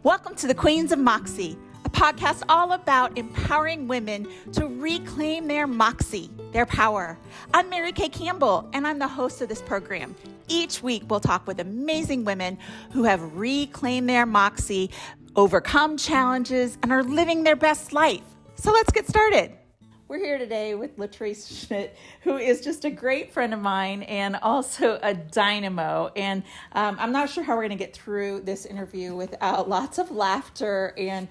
Welcome to the Queens of Moxie, a podcast all about empowering women to reclaim their moxie, their power. I'm Mary Kay Campbell, and I'm the host of this program. Each week, we'll talk with amazing women who have reclaimed their moxie, overcome challenges, and are living their best life. So let's get started. We're here today with Trease Schmidt, who is just a great friend of mine and also a dynamo. And I'm not sure how we're going to get through this interview without lots of laughter. And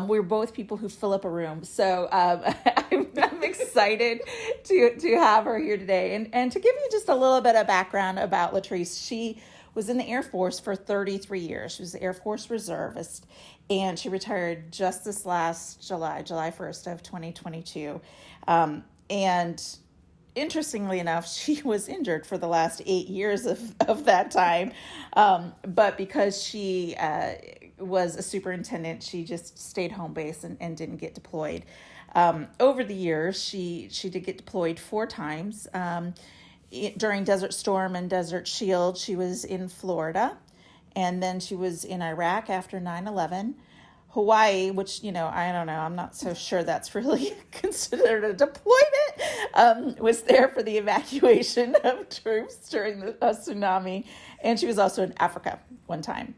we're both people who fill up a room. So I'm excited to have her here today. And to give you just a little bit of background about Trease, she was in the Air Force for 33 years. She was the Air Force reservist, and she retired just this last July 1st of 2022. And interestingly enough, she was injured for the last 8 years of that time. But because she was a superintendent, she just stayed home base and didn't get deployed. Over the years, she did get deployed 4 times. During Desert Storm and Desert Shield, she was in Florida, and then she was in Iraq after 9/11. Hawaii, which, I don't know, I'm not so sure that's really considered a deployment, was there for the evacuation of troops during the tsunami, and she was also in Africa one time.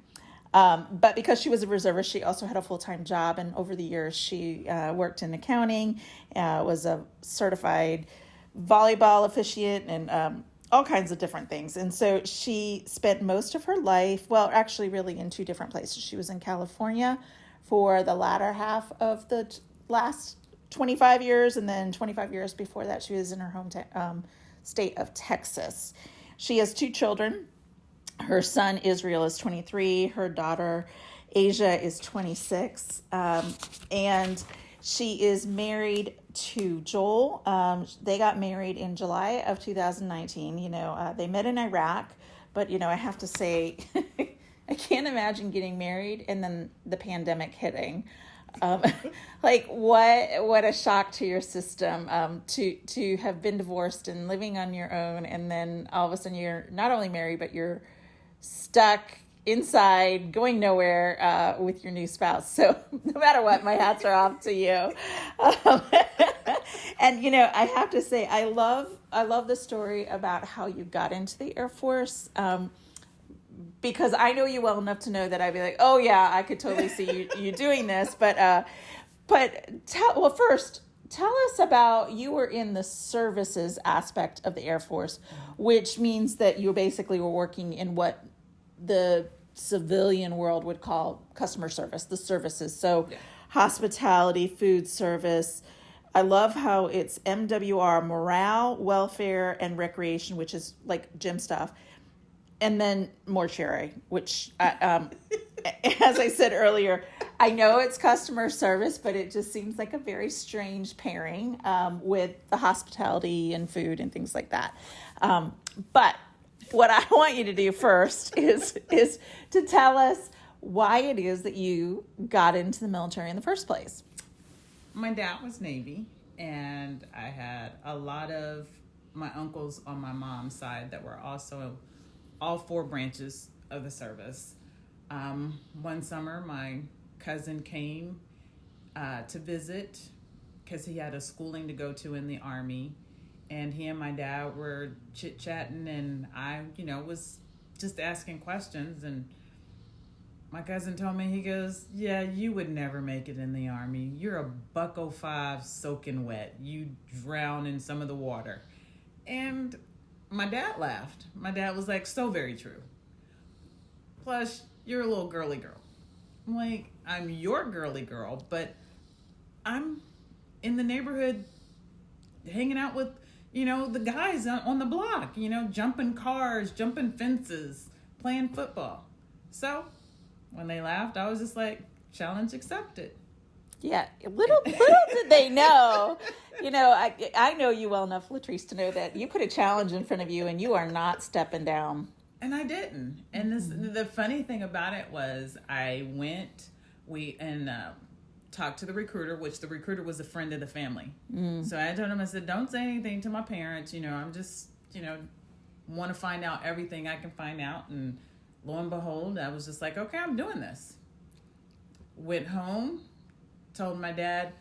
But because she was a reservist, she also had a full-time job, and over the years, she worked in accounting, was a certified volleyball officiant, and all kinds of different things. And so she spent most of her life, well, actually really in 2 different places. She was in California for the latter half of the last 25 years, and then 25 years before that, she was in her hometown state of Texas. She has 2 children. Her son, Israel, is 23. Her daughter, Asia, is 26. And she is married to Joel. They got married in July of 2019. They met in Iraq, but, I have to say, I can't imagine getting married and then the pandemic hitting. Like what a shock to your system, to have been divorced and living on your own. And then all of a sudden you're not only married, but you're stuck inside, going nowhere with your new spouse. So no matter what, my hats are off to you. And I have to say, I love the story about how you got into the Air Force, because I know you well enough to know that I'd be like, oh yeah, I could totally see you doing this. But first, tell us about, you were in the services aspect of the Air Force, which means that you basically were working in what the civilian world would call customer service, the services. So hospitality, food service. I love how it's MWR, morale, welfare, and recreation, which is like gym stuff. And then mortuary, which, as I said earlier, I know it's customer service, but it just seems like a very strange pairing with the hospitality and food and things like that. But what I want you to do first is to tell us why it is that you got into the military in the first place. My dad was Navy, and I had a lot of my uncles on my mom's side that were also all 4 branches of the service. One summer, my cousin came to visit because he had a schooling to go to in the Army. And he and my dad were chit-chatting, and I, was just asking questions. And my cousin told me, he goes, yeah, you would never make it in the Army. You're a buck-05 soaking wet. You drown in some of the water. And my dad laughed. My dad was like, so very true. Plus, you're a little girly girl. I'm like, I'm your girly girl, but I'm in the neighborhood hanging out with, the guys on the block, jumping cars, jumping fences, playing football. So when they laughed, I was just like, challenge accepted. Yeah, little did they know. I know you well enough, Trease, to know that you put a challenge in front of you and you are not stepping down. And I didn't. And the funny thing about it was I went, talked to the recruiter, which the recruiter was a friend of the family. So I told him, I said, don't say anything to my parents. I'm just, want to find out everything I can find out. And lo and behold, I was just like, okay, I'm doing this. went home, told my dad,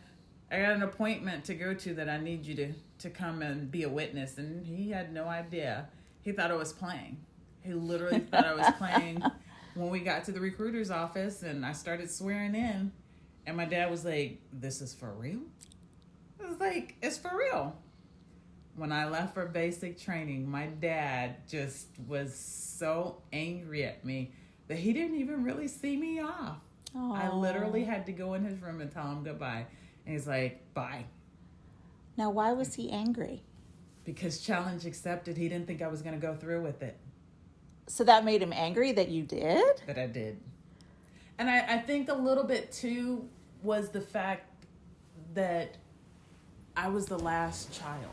I got an appointment to go to that I need you to come and be a witness. And he had no idea. He thought I was playing. He literally thought I was playing when we got to the recruiter's office and I started swearing in. And my dad was like, this is for real? I was like, it's for real. When I left for basic training, my dad just was so angry at me that he didn't even really see me off. Aww. I literally had to go in his room and tell him goodbye. And he's like, bye. Now, why was he angry? Because challenge accepted. He didn't think I was going to go through with it. So that made him angry that you did? That I did. And I think a little bit, too, was the fact that I was the last child.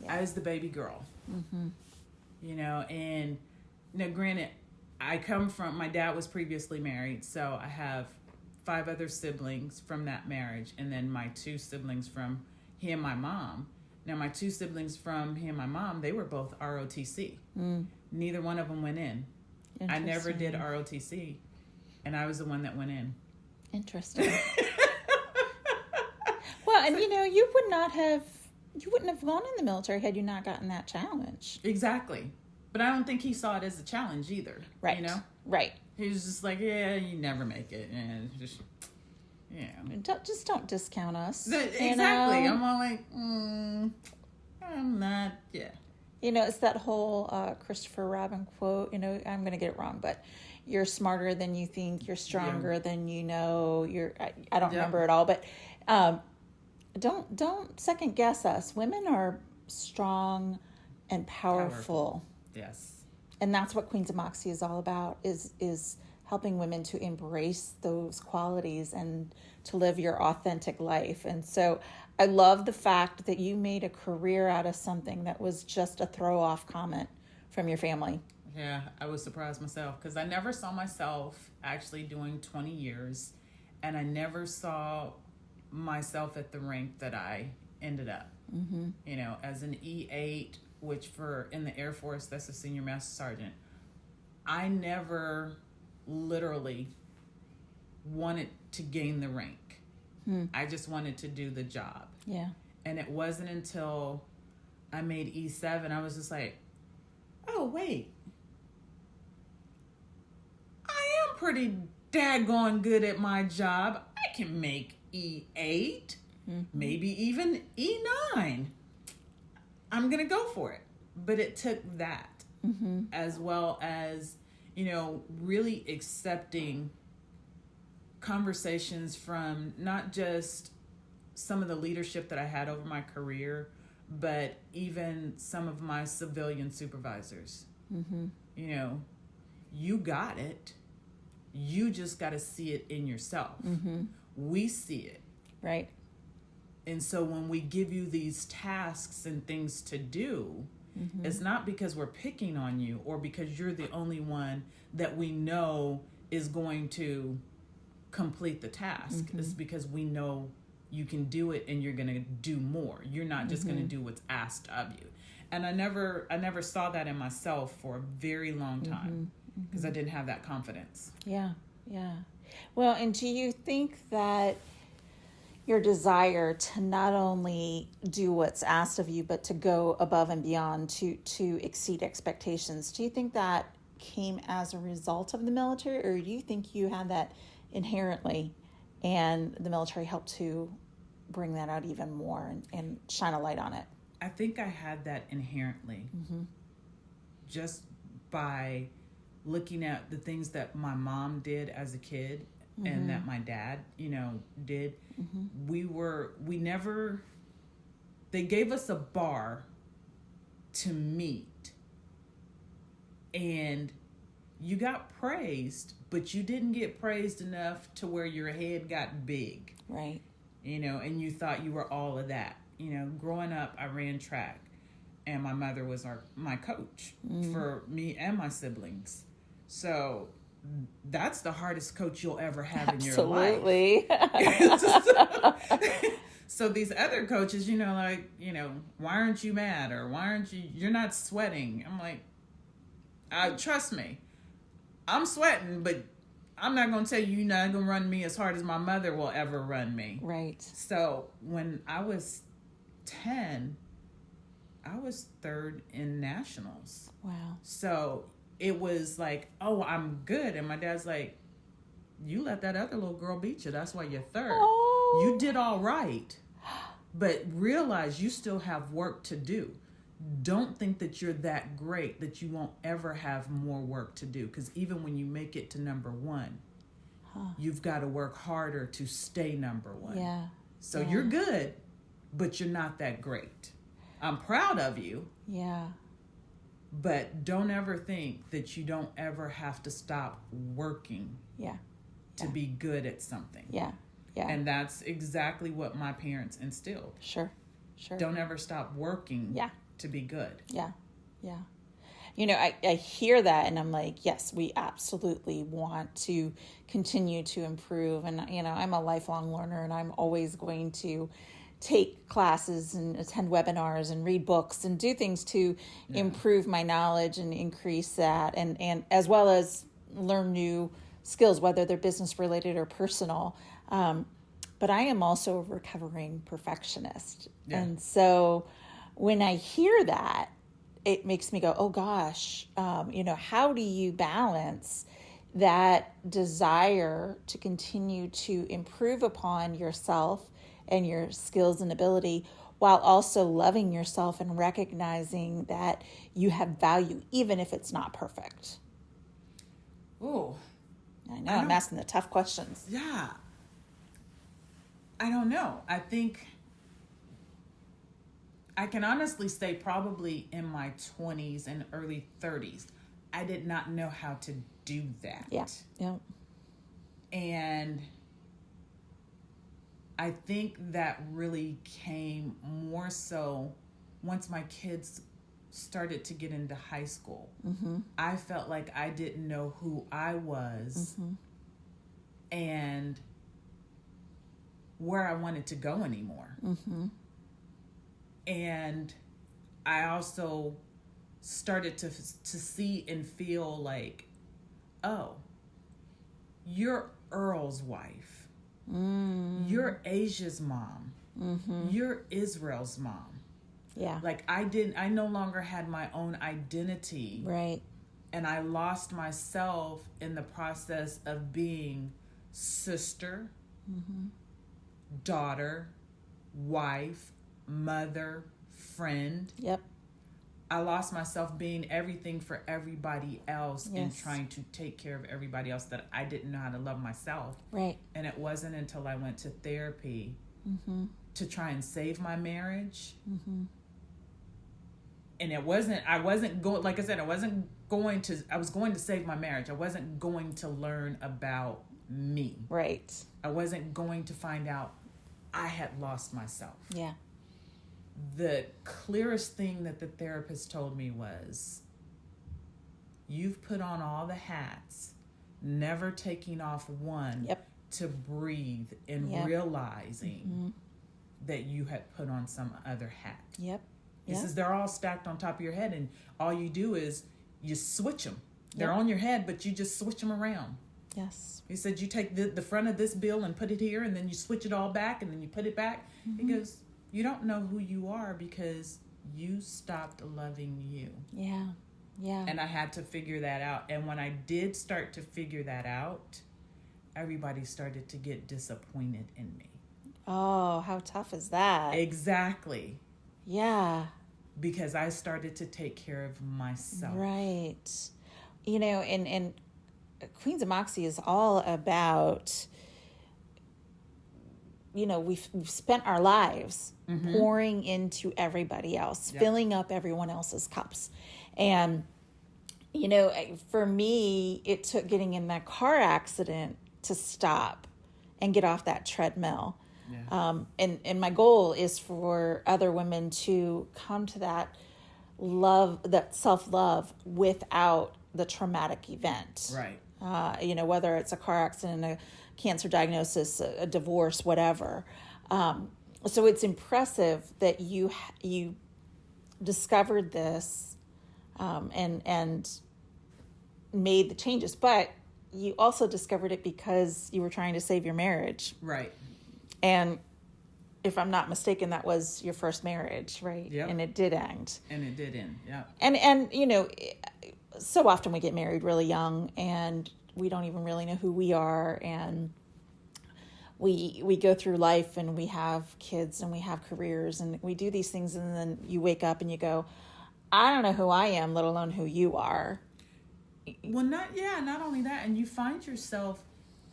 Yeah. I was the baby girl. Mm-hmm. You know, and now granted, my dad was previously married, so I have 5 other siblings from that marriage, and then my 2 siblings from he and my mom. Now, my 2 siblings from he and my mom, they were both ROTC. Neither one of them went in. I never did ROTC, and I was the one that went in. Interesting. Well, and you wouldn't have gone in the military had you not gotten that challenge. Exactly. But I don't think he saw it as a challenge either. Right. You know? Right. He was just like, yeah, you never make it. And just, don't discount us. Exactly. I'm all like, I'm not, yeah. It's that whole Christopher Robin quote, I'm going to get it wrong, but you're smarter than you think, you're stronger than you know, I don't remember it all, but don't second guess us. Women are strong and powerful. Yes. And that's what Queens of Moxie is all about, is helping women to embrace those qualities and to live your authentic life. And so I love the fact that you made a career out of something that was just a throw-off comment from your family. Yeah, I was surprised myself because I never saw myself actually doing 20 years, and I never saw myself at the rank that I ended up. Mm-hmm. As an E8, which in the Air Force, that's a senior master sergeant. I never literally wanted to gain the rank. I just wanted to do the job. Yeah. And it wasn't until I made E7, I was just like, oh, wait. I am pretty daggone good at my job. I can make E8, maybe even E9. I'm going to go for it. But it took that, as well as, really accepting conversations from not just some of the leadership that I had over my career, but even some of my civilian supervisors. You got it. You just got to see it in yourself. We see it. Right. And so when we give you these tasks and things to do, it's not because we're picking on you or because you're the only one that we know is going to complete the task. It's because we know you can do it and you're going to do more. You're not just going to do what's asked of you. And I never saw that in myself for a very long time because I didn't have that confidence. Yeah, yeah. Well, and do you think that your desire to not only do what's asked of you, but to go above and beyond to exceed expectations, do you think that came as a result of the military, or do you think you had that inherently and the military helped to bring that out even more and shine a light on it? I think I had that inherently just by looking at the things that my mom did as a kid and that my dad, did. They gave us a bar to meet, and you got praised, but you didn't get praised enough to where your head got big. Right. And you thought you were all of that. Growing up, I ran track, and my mother was my coach for me and my siblings. So that's the hardest coach you'll ever have in your life. Absolutely. So these other coaches, why aren't you mad? Or why aren't you're not sweating? I'm like, trust me, I'm sweating, but I'm not going to tell you you're not going to run me as hard as my mother will ever run me. Right. So when I was 10, I was third in nationals. Wow. So it was like, oh, I'm good. And my dad's like, you let that other little girl beat you. That's why you're third. Oh. You did all right. But realize you still have work to do. Don't think that you're that great that you won't ever have more work to do. Because even when you make it to number one, you've got to work harder to stay number one. Yeah. So you're good, but you're not that great. I'm proud of you. Yeah. But don't ever think that you don't ever have to stop working to be good at something. Yeah. Yeah. And that's exactly what my parents instilled. Sure. Don't ever stop working to be good. Yeah. Yeah. You know, I hear that and I'm like, yes, we absolutely want to continue to improve. And, you know, I'm a lifelong learner and I'm always going to take classes and attend webinars and read books and do things to improve my knowledge and increase that. And as well as learn new skills, whether they're business related or personal. But I am also a recovering perfectionist. Yeah. And so when I hear that, it makes me go, oh gosh, you know, how do you balance that desire to continue to improve upon yourself and your skills and ability while also loving yourself and recognizing that you have value, even if it's not perfect? Oh, I know I'm asking the tough questions. Yeah. I don't know. I think I can honestly say probably in my 20s and early 30s, I did not know how to do that. Yeah. Yeah. And I think that really came more so once my kids started to get into high school. Mm-hmm. I felt like I didn't know who I was and where I wanted to go anymore. Mm-hmm. And I also started to see and feel like, oh, you're Earl's wife. You're Asia's mom. You're Israel's mom. Yeah. Like I no longer had my own identity. Right. And I lost myself in the process of being sister, daughter, wife, mother, friend. Yep. I lost myself being everything for everybody else and trying to take care of everybody else that I didn't know how to love myself. Right. And it wasn't until I went to therapy to try and save my marriage. And I was going to save my marriage. I wasn't going to learn about me. Right. I wasn't going to find out I had lost myself. Yeah. The clearest thing that the therapist told me was, you've put on all the hats, never taking off one to breathe and realizing that you had put on some other hat. Yep. He says they're all stacked on top of your head and all you do is you switch them. They're on your head, but you just switch them around. Yes. He said you take the front of this bill and put it here and then you switch it all back and then you put it back. He goes, you don't know who you are because you stopped loving you. Yeah. Yeah. And I had to figure that out. And when I did start to figure that out, everybody started to get disappointed in me. Oh, how tough is that? Exactly. Yeah. Because I started to take care of myself. Right. You know, and Queens of Moxie is all about, you know, we've spent our lives pouring into everybody else, filling up everyone else's cups. And, you know, for me, it took getting in that car accident to stop and get off that treadmill. Yeah. And my goal is for other women to come to that love, that self-love without the traumatic event. Right. You know, whether it's a car accident, a cancer diagnosis, a divorce, whatever. So it's impressive that you discovered this and made the changes. But you also discovered it because you were trying to save your marriage. Right. And if I'm not mistaken, that was your first marriage, right? Yep. And it did end. And it did end, yeah. And you know, so often we get married really young and we don't even really know who we are, and we go through life and we have kids and we have careers and we do these things, and then you wake up and you go, I don't know who I am, let alone who you are. Well, not only that, and you find yourself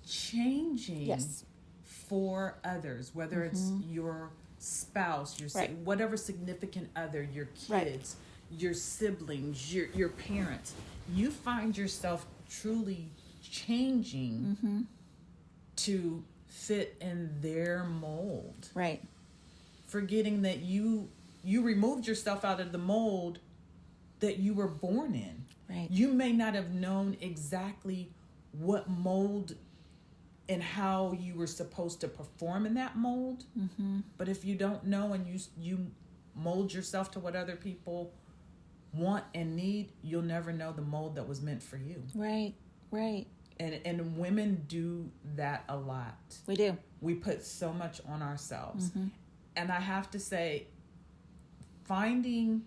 changing Yes. for others, whether it's your spouse, your Right. whatever significant other, your kids, Right. your siblings, your parents. You find yourself truly changing to fit in their mold. Right. Forgetting that you removed yourself out of the mold that you were born in. Right. You may not have known exactly what mold and how you were supposed to perform in that mold. But if you don't know and you mold yourself to what other people want and need, you'll never know the mold that was meant for you. Right. Right. And women do that a lot. We do. We put so much on ourselves. And I have to say, finding,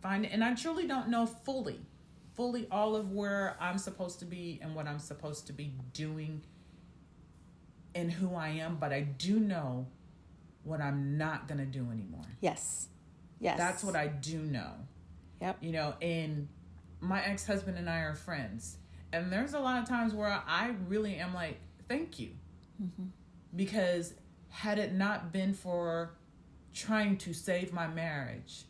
and I truly don't know fully all of where I'm supposed to be and what I'm supposed to be doing and who I am, but I do know what I'm not going to do anymore. Yes. Yes. That's what I do know. Yep. You know, and my ex-husband and I are friends. And there's a lot of times where I really am like, thank you. Because had it not been for trying to save my marriage,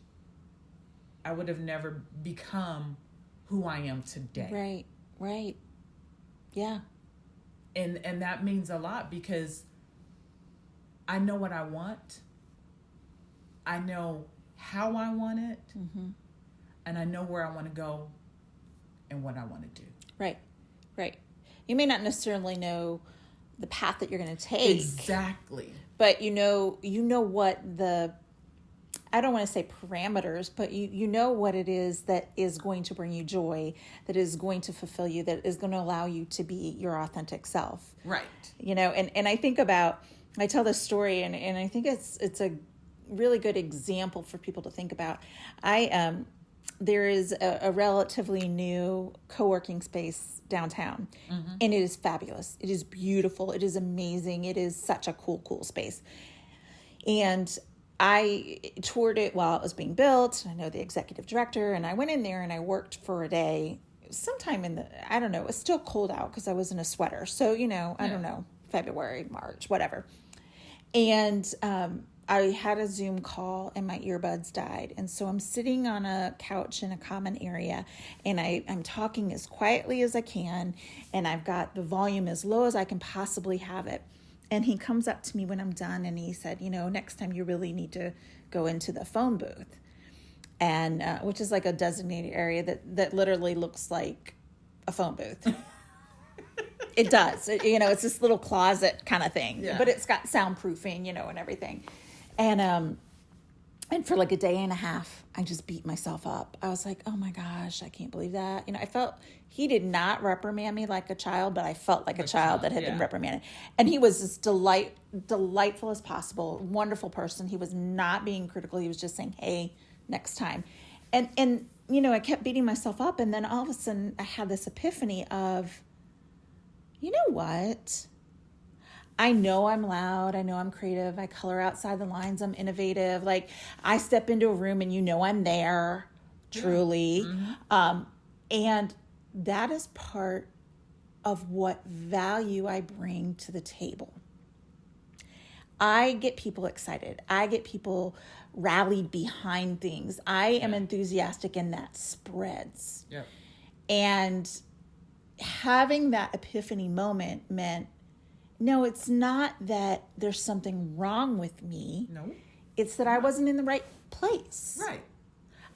I would have never become who I am today. Right. Right. Yeah. And that means a lot because I know what I want. I know how I want it. And I know where I want to go and what I want to do. Right. Right. You may not necessarily know the path that you're going to take. Exactly. But you know what I don't want to say parameters, but you know what it is that is going to bring you joy, that is going to fulfill you, that is going to allow you to be your authentic self. Right. You know, and I think I tell this story and I think it's a really good example for people to think about. There is a relatively new co-working space downtown, and it is fabulous. It is beautiful. It is amazing. It is such a cool space. And I toured it while it was being built. I know the executive director, and I went in there and I worked for a day sometime I don't know, it was still cold out because I was in a sweater. So, I don't know, February, March, whatever. And I had a Zoom call and my earbuds died. And so I'm sitting on a couch in a common area and I'm talking as quietly as I can. And I've got the volume as low as I can possibly have it. And he comes up to me when I'm done and he said, next time you really need to go into the phone booth. And which is like a designated area that literally looks like a phone booth. It does. It's this little closet kind of thing. Yeah. But it's got soundproofing, and everything. And for like a day and a half, I just beat myself up. I was like, oh my gosh, I can't believe that. I felt he did not reprimand me like a child, but I felt like a child that had been reprimanded. And he was as delightful as possible, wonderful person. He was not being critical. He was just saying, hey, next time. And I kept beating myself up. And then all of a sudden I had this epiphany of, you know what? I know I'm loud. I know I'm creative. I color outside the lines. I'm innovative. Like I step into a room and I'm there truly. And that is part of what value I bring to the table. I get people excited. I get people rallied behind things. I am enthusiastic and that spreads. Yep. And having that epiphany moment meant, no, it's not that there's something wrong with me. No. It's that I wasn't in the right place. Right.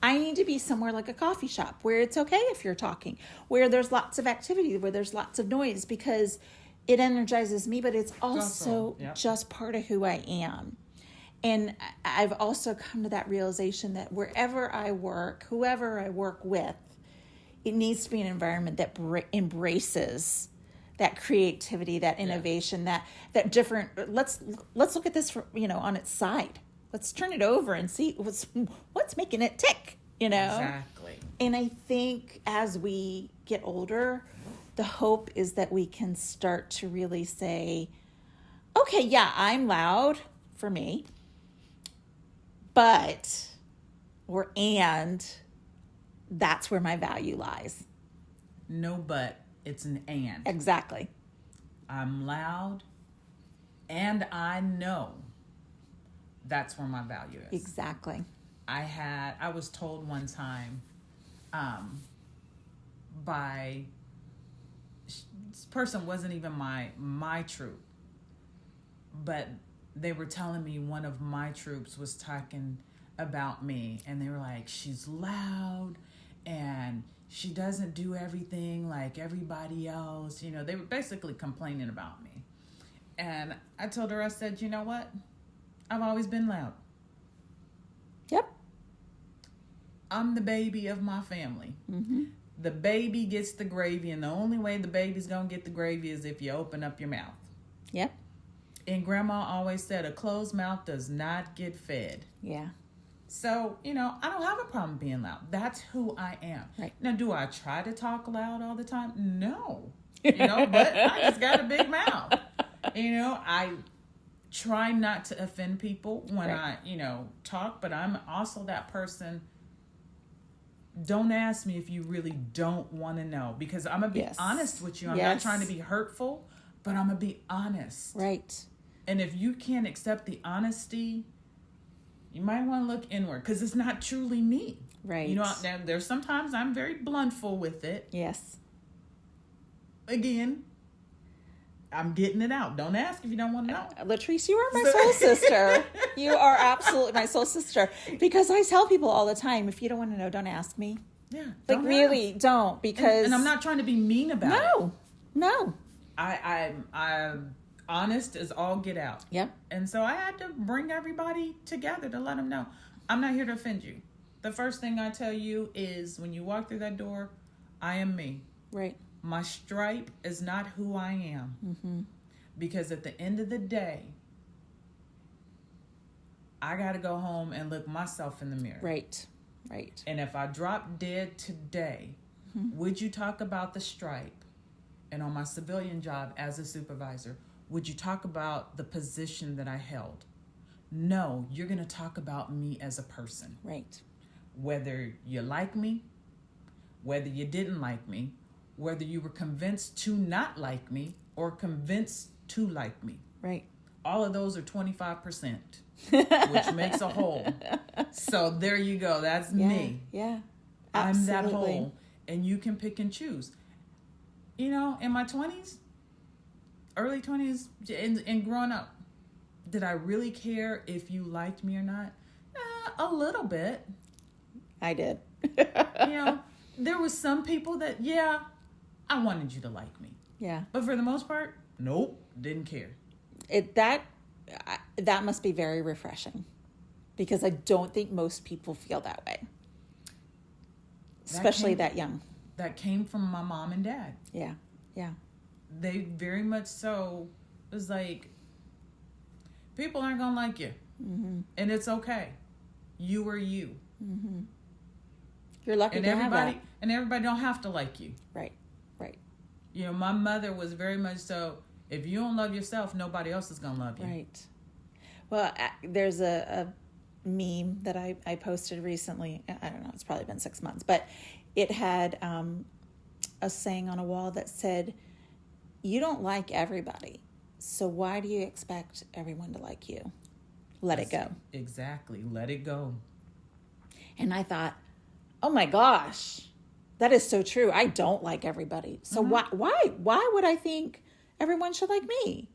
I need to be somewhere like a coffee shop where it's okay if you're talking, where there's lots of activity, where there's lots of noise, because it energizes me, but it's also just part of who I am. And I've also come to that realization that wherever I work, whoever I work with, it needs to be an environment that embraces that creativity, that innovation, that different. Let's look at this for, on its side. Let's turn it over and see what's making it tick. Exactly. And I think as we get older, the hope is that we can start to really say, okay, yeah, I'm loud for me, and that's where my value lies. No, but it's an and. Exactly. I'm loud, and I know that's where my value is. Exactly. I was told one time by this person, wasn't even my troop, but they were telling me one of my troops was talking about me, and they were like, she's loud and she doesn't do everything like everybody else. They were basically complaining about me. And I told her, I said, you know what? I've always been loud. Yep. I'm the baby of my family. Mm-hmm. The baby gets the gravy, and the only way the baby's going to get the gravy is if you open up your mouth. Yep. And Grandma always said a closed mouth does not get fed. Yeah. So, I don't have a problem being loud. That's who I am. Right. Now, do I try to talk loud all the time? No. But I just got a big mouth. I try not to offend people when I talk, but I'm also that person. Don't ask me if you really don't want to know, because I'm going to be honest with you. I'm not trying to be hurtful, but I'm going to be honest. Right. And if you can't accept the honesty, you might want to look inward, because it's not truly me. Right. There's sometimes I'm very bluntful with it. Yes. Again, I'm getting it out. Don't ask if you don't want to know. Latrice, you are my soul sister. You are absolutely my soul sister. Because I tell people all the time, if you don't want to know, don't ask me. Yeah. Really don't. Because and I'm not trying to be mean about it. No. I'm honest as all get out. Yep. And so I had to bring everybody together to let them know, I'm not here to offend you. The first thing I tell you is, when you walk through that door, I am me. Right. My stripe is not who I am. Mm-hmm. Because at the end of the day, I got to go home and look myself in the mirror. Right. And if I drop dead today, would you talk about the stripe? And on my civilian job as a supervisor, would you talk about the position that I held? No, you're going to talk about me as a person. Right. Whether you like me, whether you didn't like me, whether you were convinced to not like me or convinced to like me. Right. All of those are 25%, which makes a whole. So there you go. That's me. Yeah. Absolutely. I'm that whole. And you can pick and choose. In my 20s, early 20s, and growing up, did I really care if you liked me or not? A little bit. I did. There was some people that, I wanted you to like me. Yeah. But for the most part, nope, didn't care. That must be very refreshing, because I don't think most people feel that way, especially that young. That came from my mom and dad. Yeah. They very much so was like, people aren't gonna like you, and it's okay. You are you. Mm-hmm. You're lucky to have that. And everybody don't have to like you. Right. My mother was very much so, if you don't love yourself, nobody else is going to love you. Right. Well, there's a meme that I posted recently. I don't know, it's probably been 6 months, but it had a saying on a wall that said, you don't like everybody, so why do you expect everyone to like you? Let it go. Exactly. Let it go. And I thought, oh my gosh, that is so true. I don't like everybody. So why would I think everyone should like me?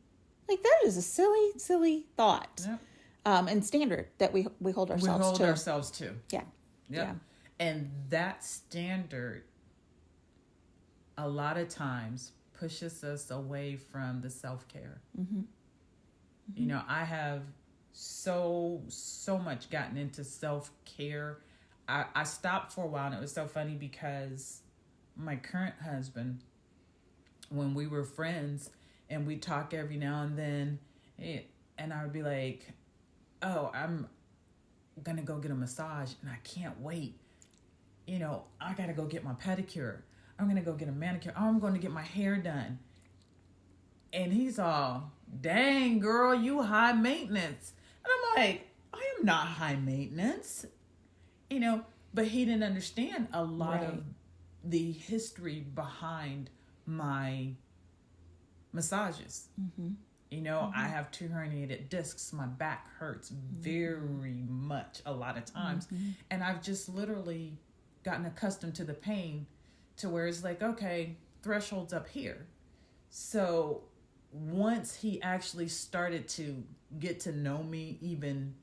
Like, that is a silly thought. Yep. And standard that we hold ourselves to. Yeah. Yep. Yeah. And that standard a lot of times pushes us away from the self-care. Mm-hmm. Mm-hmm. I have so much gotten into self-care. I stopped for a while, and it was so funny because my current husband, when we were friends and we talk every now and then, and I would be like, oh, I'm going to go get a massage and I can't wait. I got to go get my pedicure. I'm going to go get a manicure. Oh, I'm going to get my hair done. And he's all, dang, girl, you high maintenance. And I'm like, I am not high maintenance. But he didn't understand a lot of the history behind my massages. I have 2 herniated discs. My back hurts very much a lot of times. And I've just literally gotten accustomed to the pain to where it's like, okay, threshold's up here. So once he actually started to get to know me even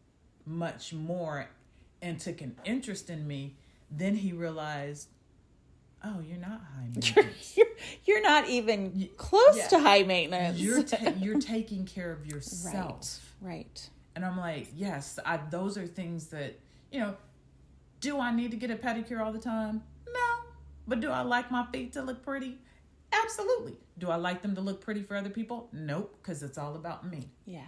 much more and took an interest in me, then he realized, oh, you're not high maintenance. You're not even close to high maintenance. You're taking care of yourself. Right. And I'm like, yes, those are things that, do I need to get a pedicure all the time? No. But do I like my feet to look pretty? Absolutely. Do I like them to look pretty for other people? Nope, because it's all about me. Yeah.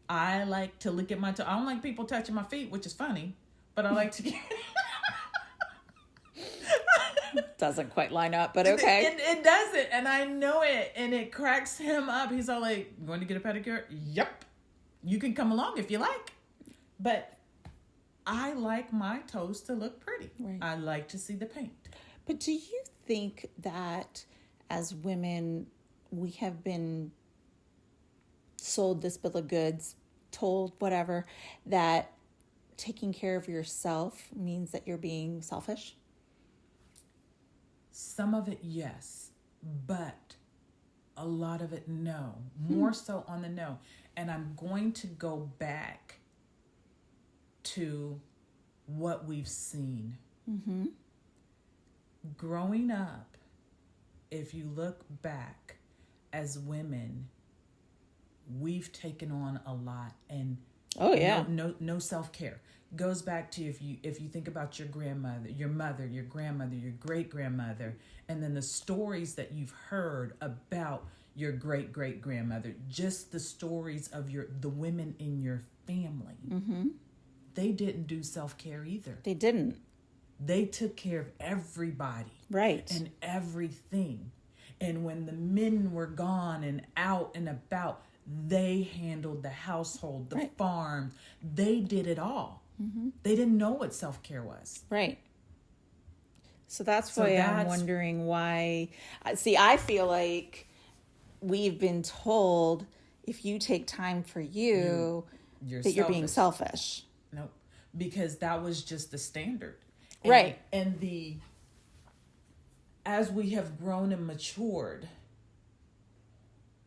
I like to look at my toes. I don't like people touching my feet, which is funny, but I like to get... Doesn't quite line up, but okay. It doesn't, and I know it, and it cracks him up. He's all like, going to get a pedicure? Yep. You can come along if you like. But I like my toes to look pretty. Right. I like to see the paint. But do you think that as women, we have been sold this bill of goods, told whatever, that taking care of yourself means that you're being selfish? Some of it, yes, but a lot of it, no. More so on the no. And I'm going to go back to what we've seen. Growing up, if you look back as women, we've taken on a lot, and no self-care. Goes back to if you think about your grandmother, your mother, your grandmother, your great-grandmother, and then the stories that you've heard about your great-great-grandmother, just the stories of the women in your family. They didn't do self-care either. They didn't. They took care of everybody. Right. And everything. And when the men were gone and out and about, they handled the household, the farm. They did it all. They didn't know what self-care was. Right. So that's why I'm wondering why. See, I feel like we've been told if you take time for you're you're being selfish. Nope. Because that was just the standard. Right. And as we have grown and matured,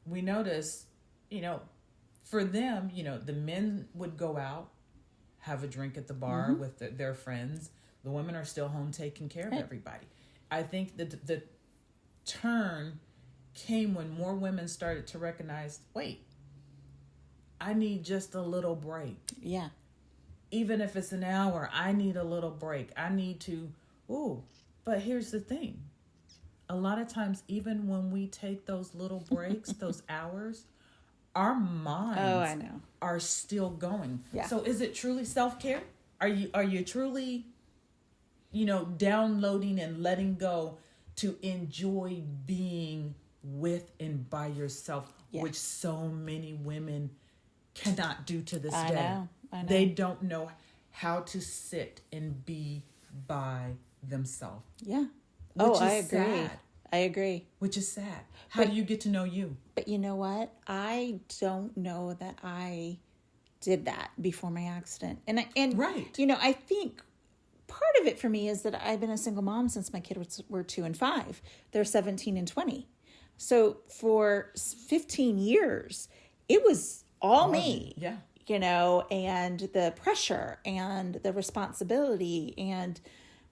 we notice, for them, the men would go out, have a drink at the bar with their friends. The women are still home taking care of everybody. I think that the turn came when more women started to recognize, wait, I need just a little break. Yeah. Even if it's an hour, I need a little break. I need to, but here's the thing. A lot of times, even when we take those little breaks, those hours, our minds are still going. Yeah. So is it truly self-care? Are you truly, downloading and letting go to enjoy being with and by yourself, which so many women cannot do to this day. I know. They don't know how to sit and be by themselves. Yeah. I agree. Sad. I agree. Which is sad. How do you get to know you? But you know what? I don't know that I did that before my accident. And right. I think part of it for me is that I've been a single mom since my kids were 2 and 5. They're 17 and 20. So for 15 years, it was all me. Yeah. And the pressure and the responsibility and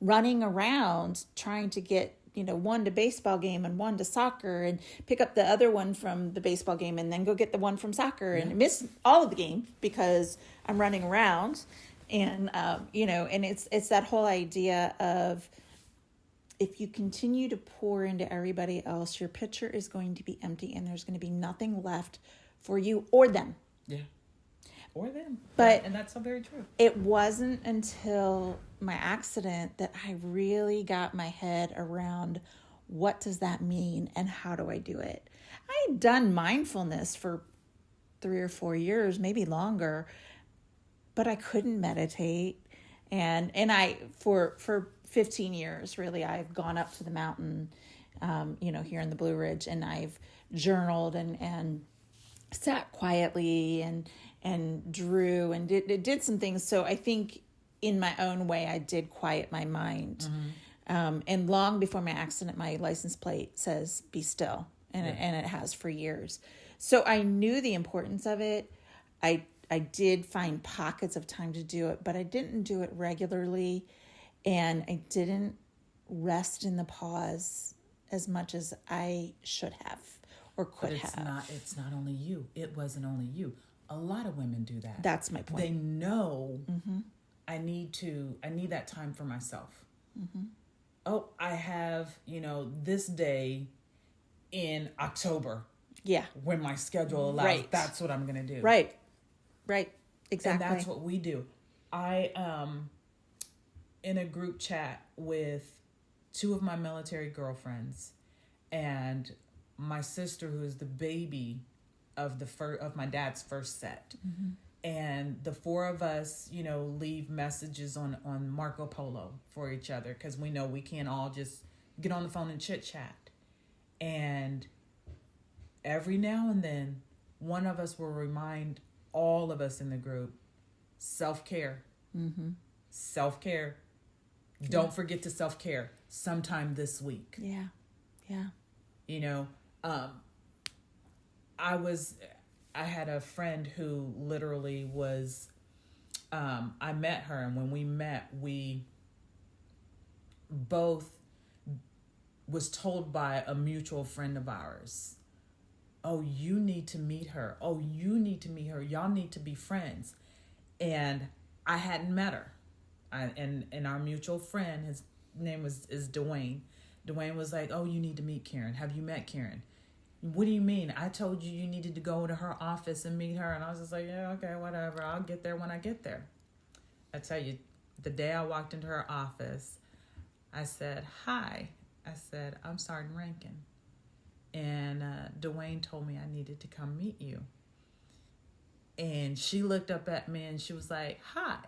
running around trying to get, one to baseball game and one to soccer and pick up the other one from the baseball game and then go get the one from soccer and miss all of the game because I'm running around. And, and it's that whole idea of if you continue to pour into everybody else, your pitcher is going to be empty and there's going to be nothing left for you or them. Yeah. Or them. But and that's so very true. It wasn't until my accident that I really got my head around what does that mean and how do I do it? I had done mindfulness for 3 or 4 years, maybe longer, but I couldn't meditate. And I, for 15 years, really, I've gone up to the mountain, here in the Blue Ridge, and I've journaled and sat quietly and drew and did some things. So I think in my own way, I did quiet my mind. And long before my accident, my license plate says, "Be still." And it has for years. So I knew the importance of it. I did find pockets of time to do it, but I didn't do it regularly. And I didn't rest in the pause as much as I should have or could have. It's not only you. It wasn't only you. A lot of women do that. That's my point. They know I need that time for myself. Oh, I have, this day in October. Yeah. When my schedule allows, Right. That's what I'm going to do. Right. Exactly. And that's what we do. I, in a group chat with 2 of my military girlfriends and my sister, who is the baby of my dad's first set. And the 4 of us, leave messages on Marco Polo for each other because we know we can't all just get on the phone and chit chat. And every now and then, one of us will remind all of us in the group, self-care. Self-care. Don't forget to self-care sometime this week. Yeah. I had a friend who literally was, I met her, and when we met, we both was told by a mutual friend of ours, "Oh, you need to meet her. Oh, you need to meet her. Y'all need to be friends." And I hadn't met her. And our mutual friend, his name is Dwayne. Dwayne was like, "Oh, you need to meet Karen. Have you met Karen?" "What do you mean? I told you needed to go to her office and meet her." And I was just like, "Yeah, okay, whatever. I'll get there when I get there." I tell you, the day I walked into her office, I said, "Hi." I said, "I'm Sergeant Rankin. And Dwayne told me I needed to come meet you." And she looked up at me and she was like, "Hi."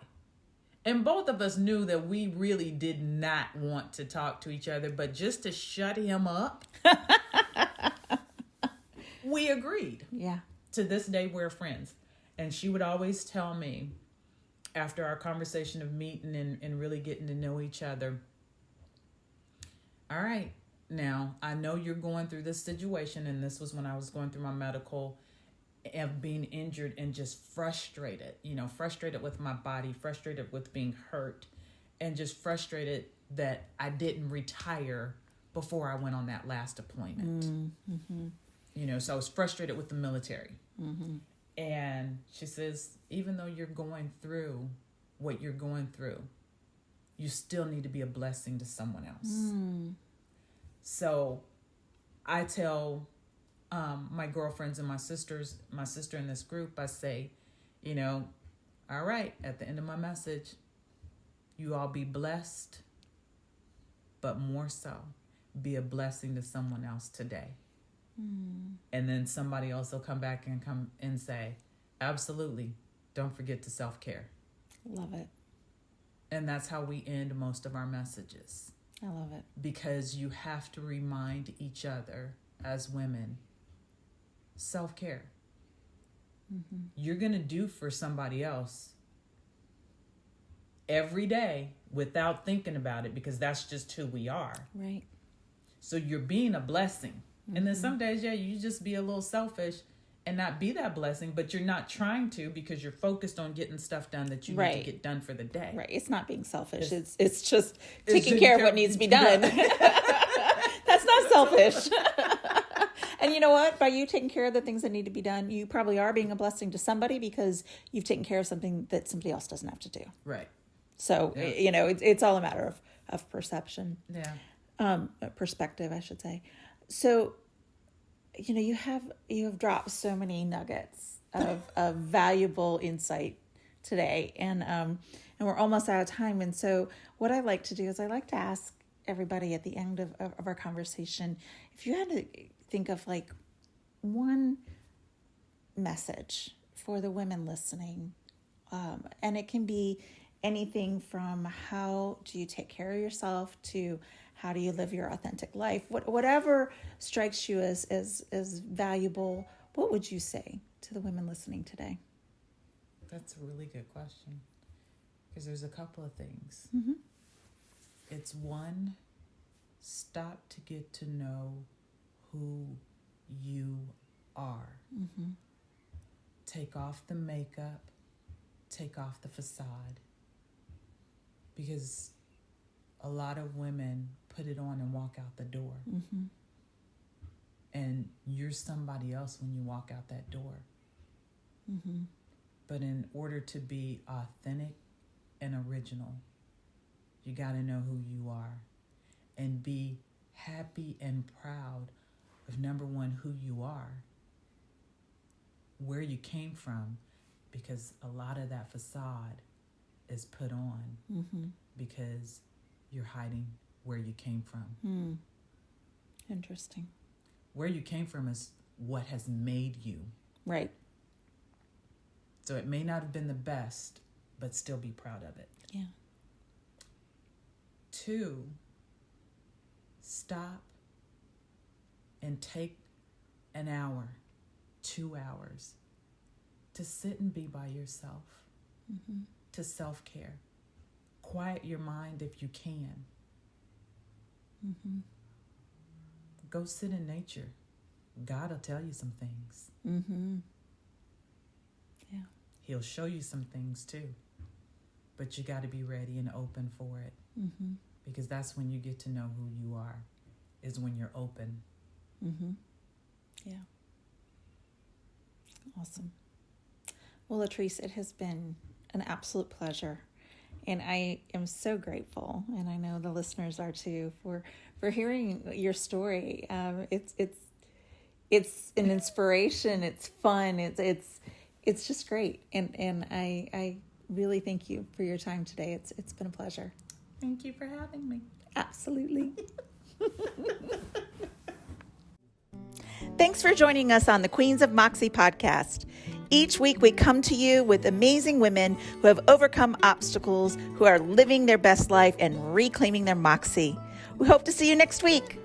And both of us knew that we really did not want to talk to each other, but just to shut him up, we agreed. Yeah. To this day, we're friends. And she would always tell me, after our conversation of meeting and really getting to know each other, "All right, now I know you're going through this situation," and this was when I was going through my medical and being injured and just frustrated, frustrated with my body, frustrated with being hurt, and just frustrated that I didn't retire before I went on that last appointment. So I was frustrated with the military. And she says, "Even though you're going through what you're going through, you still need to be a blessing to someone else." So I tell my girlfriends and my sister in this group, I say, "All right, at the end of my message, you all be blessed, but more so, be a blessing to someone else today." And then somebody else will come back and say, "Absolutely, don't forget to self-care." Love it. And that's how we end most of our messages. I love it. Because you have to remind each other as women, self-care. You're going to do for somebody else every day without thinking about it, because that's just who we are. Right. So you're being a blessing. And then some days, you just be a little selfish and not be that blessing, but you're not trying to because you're focused on getting stuff done that you need to get done for the day. Right. It's not being selfish. It's just taking care of what needs to be done. That's not selfish. And you know what? By you taking care of the things that need to be done, you probably are being a blessing to somebody because you've taken care of something that somebody else doesn't have to do. Right. So, it's all a matter of perception. Yeah. perspective, I should say. So, you have dropped so many nuggets of valuable insight today, and we're almost out of time. And so what I like to do is I like to ask everybody at the end of our conversation, if you had to think of like one message for the women listening, and it can be anything from how do you take care of yourself to how do you live your authentic life, whatever strikes you as valuable, what would you say to the women listening today? That's a really good question, because there's a couple of things. Mm-hmm. It's one, stop to get to know who you are. Mm-hmm. Take off the makeup, take off the facade, because a lot of women put it on and walk out the door. Mm-hmm. And you're somebody else when you walk out that door. Mm-hmm. But in order to be authentic and original, you got to know who you are and be happy and proud of, number one, who you are, where you came from, because a lot of that facade is put on Mm-hmm. because you're hiding where you came from. Mm. Interesting. Where you came from is what has made you. Right. So it may not have been the best, but still be proud of it. Yeah. 2, stop and take an hour, 2 hours to sit and be by yourself, Mm-hmm. to self-care. Quiet your mind if you can. Mm-hmm. Go sit in nature. God will tell you some things. Mm-hmm. Yeah. He'll show you some things too. But you got to be ready and open for it. Mm-hmm. Because that's when you get to know who you are, is when you're open. Mm-hmm. Yeah. Awesome. Well, Latrice, it has been an absolute pleasure. And I am so grateful, and I know the listeners are too, for hearing your story. It's an inspiration. It's fun. It's just great. And I really thank you for your time today. It's been a pleasure. Thank you for having me. Absolutely. Thanks for joining us on the Queens of Moxie podcast. Each week we come to you with amazing women who have overcome obstacles, who are living their best life and reclaiming their moxie. We hope to see you next week.